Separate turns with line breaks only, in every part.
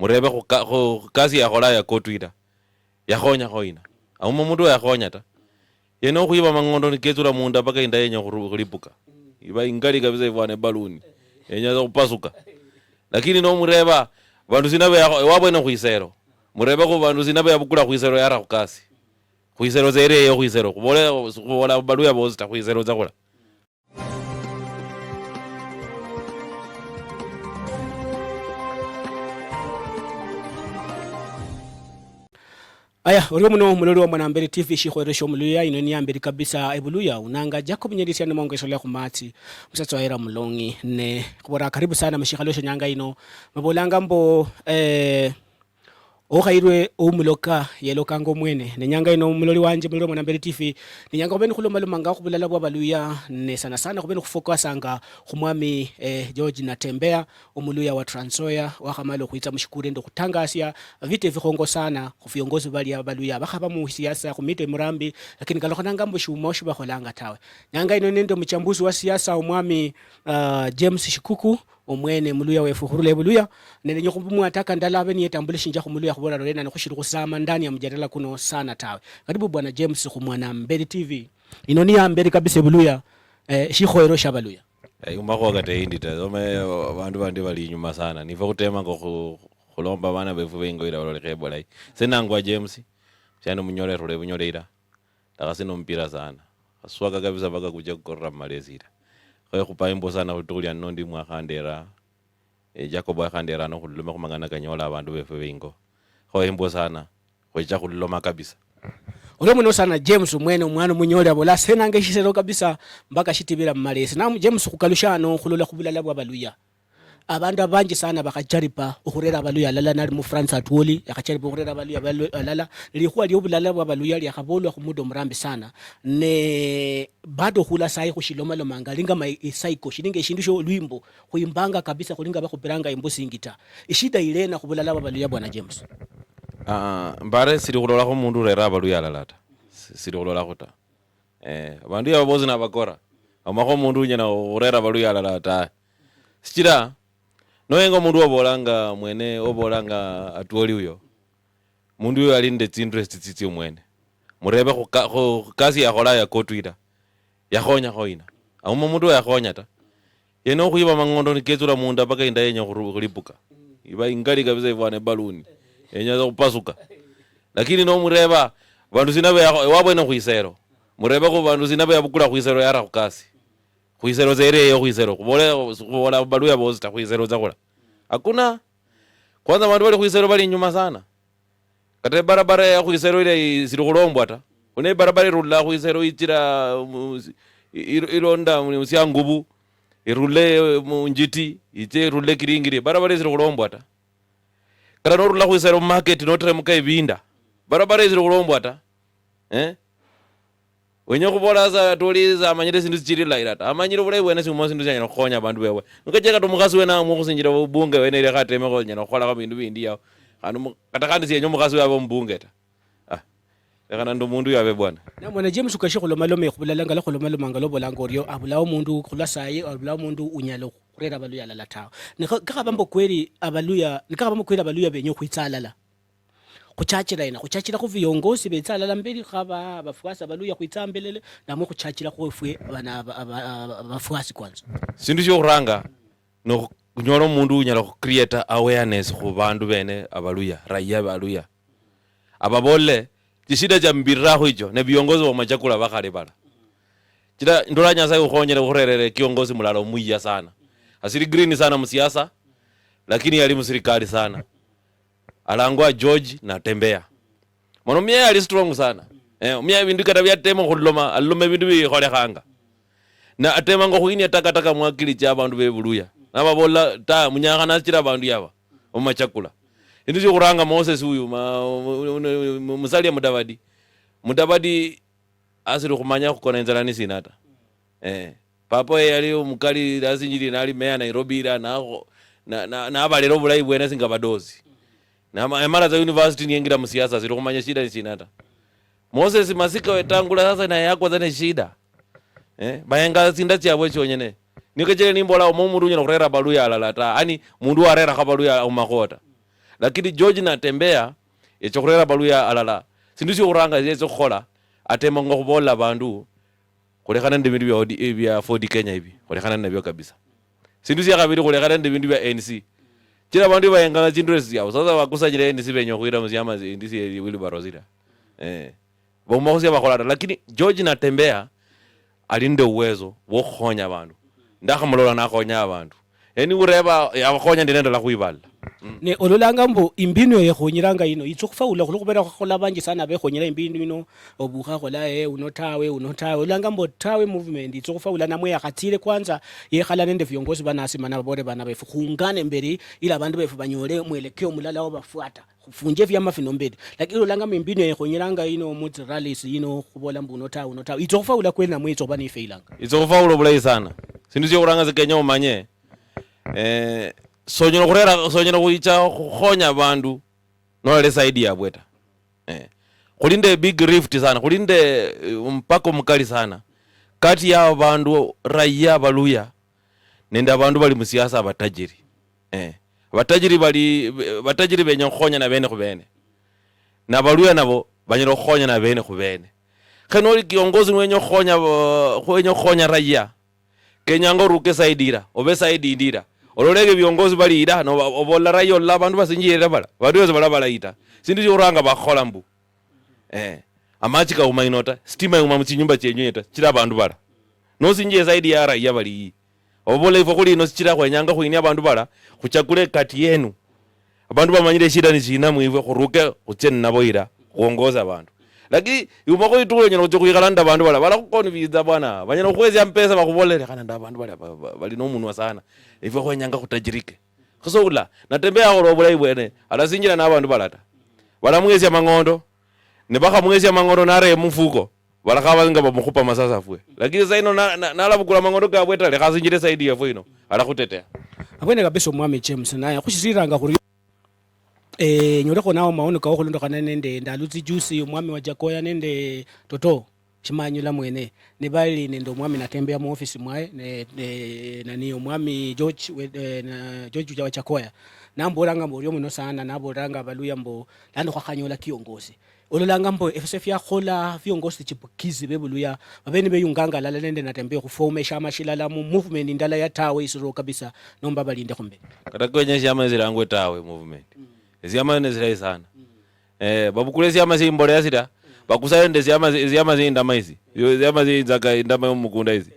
murebe ko kazi ya khola ya kotwira yakhonya khoina auma mundu yakhonya ta yeno khuiba mangondo niketsura munda paka inda yenya kulipuka iba ingali kabisa ivane baluni yenya kupasuka lakini no mureba bandu sinabe wabwena khuisero mureba ko bandu sinabe yabukula khuisero yara khukasi khuisero zere yo khuisero kubola baluya bozita khuisero zakola.
Aya uriyo muno mulori wa Mwanambere TV shikhoresho muluya ino ni ambere kabisa ebuluya unanga Jacob Nyerisia ni mongo isolea kumati msatso wa era mulongi ne kubora karibu sana mshikhalosho nyanga ino mabolanga mbo okhairwe umuloka yeloka ngo mwene ne nyanga ino mulori wanje mulori wa Mwanambere TV ni nyanga obeni khuloma lumanga khubulala bwa baluya ne sana sana khubeni khufokasanga khumwami George Natembeya umuluya wa Trans Nzoia wakhamalo khuitsa mushikure ndo khutangasya vite vikhongo sana khufiongozi bali abaluya bakhaba mu siasa khumite murambi lakini kalokhananga mbo shumosho bakholanga tawe nyanga ino nendo mchambuzi wa siasa umwami James Shikuku omwene muluya wefu khurule buluya nene nyokumbu ataka ndalabe ni etambulishi nja khumuluya khubona lorena nokhishiri khusama ndani ya mjadala kuno sana tawe karibu bwana James khumwanambere TV ino ni ambere kabisa buluya shikhoero shabaluya
umako kate indi ta bandu bandi bali nyuma sana nifa kutema ngo khulomba bana befu bengo ira baloleke bolai senangwa James cyane munyole rule bunyoleira takasino mpira sana aswaga kabisa baka kuja kukorra malezira khoye khupa imbo sana utulya nondi mwakhandera Jacob wakhandera no khuluma khumangana kanyola abandu befu bengo khoye imbo sana khoja khuloma kabisa
ule muno sana James mwene umwana munyole abola senange shisero kabisa mpaka shitibira mmalesi na James khukalushano khulula khubulala bwa baluya abantu abanje sana bakajaripa ukhurera abaluya lala nali mu France atwoli yakacharipa ukhurera abaluya lala likhwa lyobulala bwa baluya lyakhabolwa khumudo murambi sana ne bado khula sai khushiloma lomanga linga mai psycho shilinga shindisho lwimbo khuimbanga kabisa khulinga bakhupiranga imbusi ngita ishida ilena khubulala bwa baluya bwana James
mbare siri khulola kho mundu rera abaluya lalata siri khulola khota bandu yabozi na bakora amakho mundu nyana urera abaluya lalata sichira noyengo mundu obolanga mwene obolanga atwoli uyo mundu uyo alinde interest tsitsi mwene murebe khu kazi ya khola ya kotwira yakhonya khoina auma mundu yakhonya ta yeno khuiba mangondo niketsura munda paka inda yenya kulipuka iba ingali kabisa ivane baluni yenya kupasuka lakini no mureba bandu sinabe wabwena khuisero mureba ko bandu sinabe yabukula khuisero yara khukasi khuisero zere yo khuisero kubola baluya bozita khuisero zakola hakuna kwanza bandu bali khuisero bali nyuma sana kate barabara ya khuisero ile siri khulombwa ta une barabara irulla khuisero itira ilonda musya ngubu irulle munjiti ite irulle kiringiri barabara siri khulombwa ta kala no rulla khuisero market no tremuka ibinda barabara siri khulombwa ta wenye kubola za toliza amanyire sindu chiri lairata amanyire bule wena simu sindu cyanya khonya abantu bewe ngakeka to mukasi wena mu kusinjira ubunge wena ile khateme ko nyana khola ka bindu bindi yawo anu katakandi siyenyo mukasi wabo mbunge ta ekana ndo mundu yabe bwana
na mwana James ukashi khuloma lome khubulala ngala khuloma lomanga lobolanga oriyo abulawo mundu khulasaye abulawo mundu unyalo khurera abaluya lalatawo nikhabambo kweli abaluya nikhabambo kweli abaluya benyo khwitsalala khuchachira khu viongozi betsalala mbeli khaba abafuasi abaluya khwitsambelele namwe khuchachira khufwe bana abafuasi kwanza
sindu sho khuranga no kunyolo mundu unyala khu create awareness khu bandu bene abaluya raiya baluya ababole tishida ja mbirra hicho ne viongozi wa machakula bakhale bala kida ndola Nyasaye ukhonyere khurerere kiongozi mulalo muiya sana asiri green sana msiasa lakini yali msirikali sana alangwa George Natembeya mono mye ali strong sana mye bindu kata byatema khuloma alome bindu bi kholekhanga na atema ngo khwini atakataka mwakili cha bandu bebuluya nababola ta munyanga nasira bandu yaba omachakula indu cyo kuranga Moses uyu musalia Mudavadi asiri khumanya khukona enzalani sinata papo yali umukali asinjiri nali meya Nairobi ira na abalero bulayi bwena singa badozi na mara za university niengira msiasa ziro kumanya shida ni sinata Moses masika wetangula sasa na yakwa zane shida bayenga sindachi yabwe chonyene nikechele nimbola omumundu nyina kurera baluya alalata ani mundu arera khabaluya umakhota lakini George Natembeya echokurera baluya alala sindu syo uranga zezo khola atema ngo kubola bandu kulekana ndi bindu bya Ford Kenya hivi kulekana nabyo kabisa sindu sya kabiri kulekana ndi bindu bya NC kila bandu bayenga chindress yao sasa bakusanyira NC benyo kuira muziyama ndisi Willy Barozira bomozi bakhola lakini George Natembeya alinde uwezo wo khonya abantu ndakamolola nakhonya abantu eni ureba yakhonya ndinenda la kuibala
ne ololanga mbo imbino ye khonyiranga ino itsokufaula khulukubera khola banje sana be khonyira imbino ino obuka khola unotawe olanga mbo tawe movement itsokufaula namwe yakatile kwanza yekhala nende viongozi banasima na bore bana befu khungane mbere ila abantu befu banyole mwelekeo mulala obafuata kufunje vyama finombedi lakini olanga imbino ye khonyiranga ino muti rallies ino kubola mbo unotawe itsokufaula kwena mwe itsobani failanga
itsokufaula bulayi sana sindu syo kuranga zikenya umanye sonyera kuicha khonya abantu nole side ya bweta kulinde big rift sana kulinde mpako mkali sana kati ya abantu raia baluya nenda abantu bali musiasa abatajiri batajiri benya khonya na bene kubene na baluya nabo banyero khonya na bene kubene kanoli kiongozi mwenye khonya raia Kenya ngoruke saidira obe saidira ololege viongozi bali ida no obola rayo la bandu basinjira bala baduze bala ita sindi uranga bakhola mbu amachika umainota stima uma muchinyumba chenyeta chira bandu bala no sinje zaidi ya raia bali obola ifo kuli no chira kwenyanga kuini abandu bala kuchakule kati yenu abandu bamanyire shida ni china muive kuruke kucheni nabo ira kuongoza bandu lakini yumako itulo nyino kuyikalanda bandu bala kukonviza bwana banyana kwezi mpesa bakubolele kana nda bandu bali no munwa sana ifo kwenyanga kutajirike khosula Natembeya olobola ibwene alasinjira na bandu balata bala mwezi ya mangondo ne baka mwezi ya mangondo nare mufuko bala kabazinga bamukupa masasa afwe lakini sasa ino nalabukula mangondo gabweta le kasinjire saidi yafo ino ala kutetea
abwene kabisa mwami James naye kushiziranga kuri nyoleko nawo maono ka okhulonda kana nende ndaluzi juice umwami wa Jakoya nende toto chimanyula mwene ne bali nendo umwami Natembeya mu office mwae nani umwami George George wa Jakoya nambolanga mbo lyo muno sana nabolanga baluya mbo lando kwakhanyola kiongozi ololanga mbo FSF ya khola viongozi chipukizi bebuluya babeni beyunganga lala nende Natembeya kuformesha amashilala mu movement ndala ya tawe isiro kabisa nomba balinde khombe
kata kwenye chama zilangwe tawe movement ziyama nezira sana babukule ziyama zimbole yazida bakusayende ziyama zindama hizi ziyama zinzaka indama yomukunda hizi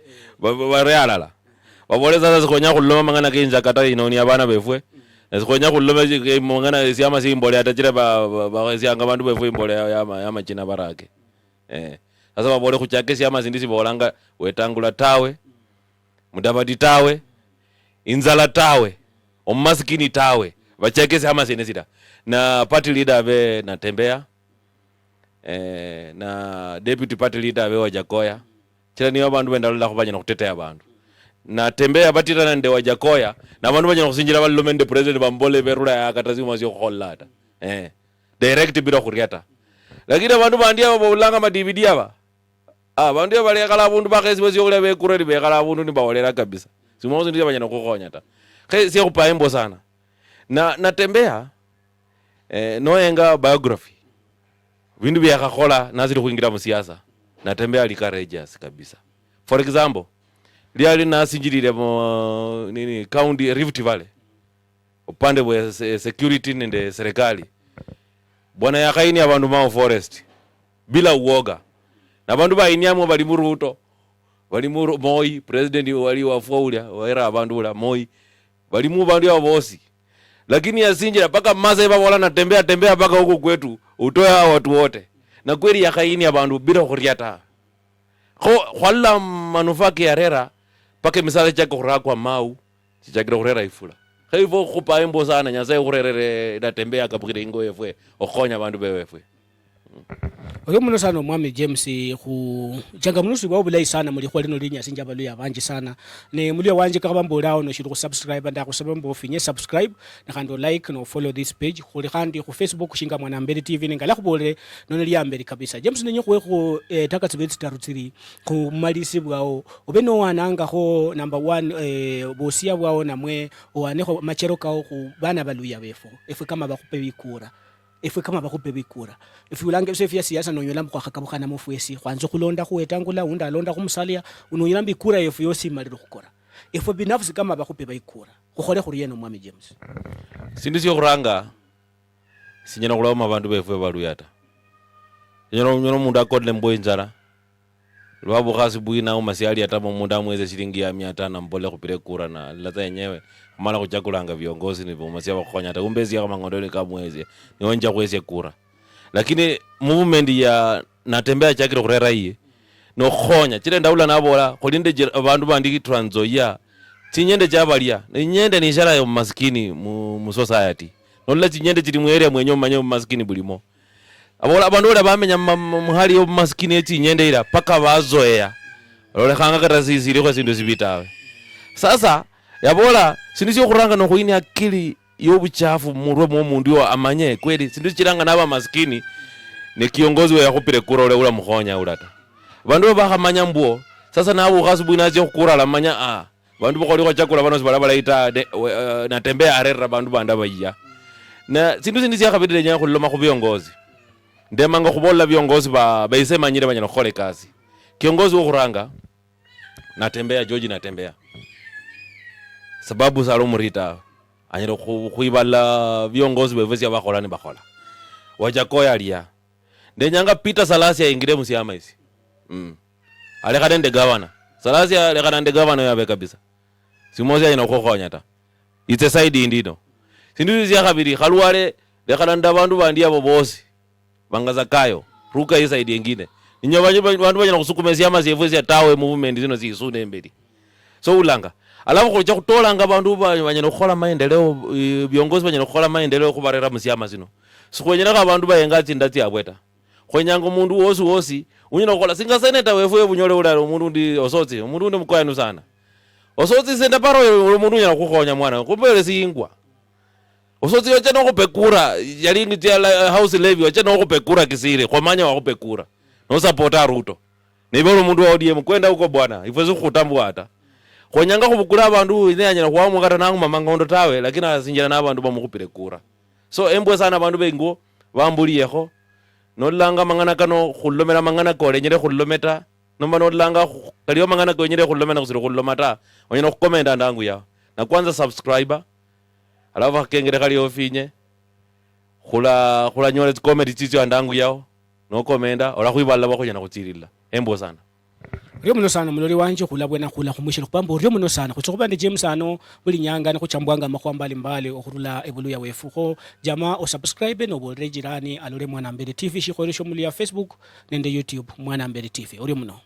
barealala baboleza zikonya kuloma mangana kinja kata inoni abana befwe zikonya kuloma mangana ziyama zimbole atachira baziyanga bandu befwe imbole ya machina barake sasa babole kuchake ziyama zindisi bolanga wetangula tawe mudabadi tawe inzala tawe omaskini tawe bachekese ama senezida na party leader be Natembeya na deputy party leader be wa Jakoya kila niyo bandu bendalula kubanya kutetea abantu Natembeya batira nde wa Jakoya na bandu banya kusinjira balomende president bambole berula yakatazima sio khollata direct biro kuriata lakini bandu bandia babulanga ma DVD aba bandu bali kala bundu bakezi bozio kule be kureri be kala bundu ni bawolera kabisa simozo ndio banya kukhonya ta kesi kupaembo sana na Natembeya noyenga biography vindu byakakhola nazili kuingira mu siasa Natembeya ali courageous kabisa for example liali nasinjirire mo nini county Rift Valley upande wa security nende serikali bwana yakaini abantu ma forest bila uoga na bandu bainiamo bali mu Ruto bali mu Moi president wali wafuaulia waera abantu ula Moi bali mu bandu ya bosi lakini yasinjira paka maza iba wala Natembeya paka huko kwetu utoya watu wote na kweli yakaini abantu bila kuriata khwalla manufaki yarera paka misale chako kurakwa mau chichakira kurera ifula khaivo khupa embo sana nyasaye kurerere Natembeya kapukire ingo yefwe okhonya abantu bewefwe
Oyo muno sana mwami James khu changamunusi bwa bulayi sana muli khole no linya sinja baluya banji sana ne muli wanje ka bambolawo no shiru ku subscribe nda kusaba mbo finye subscribe na khando like no follow this page khuli khandi khu Facebook shinga Mwanambere TV ngala khubole no liya mbere kabisa James nenye khu taka tsibetsi tarutsiri khu malisi bwawo obe no wananga ho number 1 bosia bwawo namwe owane kho machero kawo khu bana baluya befo efe kama bakupe bikura efwe kama bakupe bikura efwe ulange sefi ya siasa nonyola mkwa khakabukana mofwesi kwanzo kulonda kuwetangula unda alonda kumusalia unonyola mbikura efwe yosi maliro kukora efwe binafsi kama bakupe bikura kukhole khuriye no mwami James
sindu syo kuranga sinyana kuloma bantu befwe baluyata nyono mundu akodle mboyi njara lwabo khasi buina umasiali atamo mundu amweze shilingi ya 500 mbole kupire kura na lata yenyewe mala kuchakulanga viongozi ni bomasia bakhonya ta umbezi ya mangondole ka mwezi ni onja kwese kura lakini movement ya Natembea chakiro kurera iye no khonya chile ndaula nabola kolinde abantu bandiki Trans Nzoia tinyende chabalia nyende ni ishara ya maskini mu society nolla tinyende chili mu area mwenyo manyo maskini bulimo abola abantu ole bamenya muhali yo maskini eti nyende ila paka bazoea ole khanga kata zizili kwa sindu zibitawe sasa yabola sinisi kuranga no kuini akili yobuchafu murwe mu mundu yo amanye kweli sindu chiranga naba maskini ne kiongozi we yakupire kura ole ula mukhonya ulata bandu bakhamanya mbuo sasa nabo khasubu inaje kukura la manya bandu bakoli kwa chakula bano sibalabala ita Natembea arera bandu banda baya na sindu sinisi yakabidile nya khuloma ku biongozi ndemanga kubola biongozi baisema nyire banyana khole kazi kiongozi wo kuranga Natembea George Natembea sababu salo murita anyero kuibala viongozi bevesi abakhola ni bakhola wajakoya alia ndenyanga Peter Salasia ingire musiama isi ale kadende governor Salasia ale kadende governor yabe kabisa simozi anyina khokhonya ta it's a side indino sindu zya kabiri khalwale le kadanda bandu bandi abo bosi bangaza kayo ruka hii side nyingine ninyo bandu banyana kusukumezia mazevesi atawe movement zino zisune embeli so ulanga alafu kuja kutolanga bandu banyana khokhola maendeleo viongozi banyana khokhola maendeleo kubarera musiama zino sikwenyera ka bandu bayengati ndati abweta khwenyanga mundu wosi unyina khokhola singa seneta wefu bunyole ulalo mundu ndi osotsi mundu ndi mkoyanu sana osotsi senda paro mundu unyana khukhonya mwana kupele singwa osotsi yoche no kupekura yali ndi house levy yoche no kupekura kisire khomanya wa kupekura no supporta Ruto nebolo mundu wa ODM kwenda huko bwana ifwezo khutambwa ata khonyanga khubukura abantu inyanya khwamu kata nangu mamangondo tawe lakini asinjira na abantu bamukupire kura so embwe sana abantu bengo bambuliyekho nolanga mangana kano khulomera mangana kole nyere khulometa nomba nolanga kaliyo mangana ko nyere khulomena kusiro khulomata onyina khukomenda ndangu ya na kwanza subscriber alafu kengere kaliyo finye khula nyole comment tsitsi ndangu yao no komenda ola khwiballa bakhonya kutsirilla embwe sana
Rio muno sana mulori wanje khulabwena khula khumushira kupambo rio muno sana kutsokuba ndi James ano buli nyanga na kuchambwanga makhwa mbali okhurula ebuluya wefu kho jama o subscribe no bolre jirani alore Mwanambere TV shikhole shomuli ya Facebook nende YouTube Mwanambere TV rio muno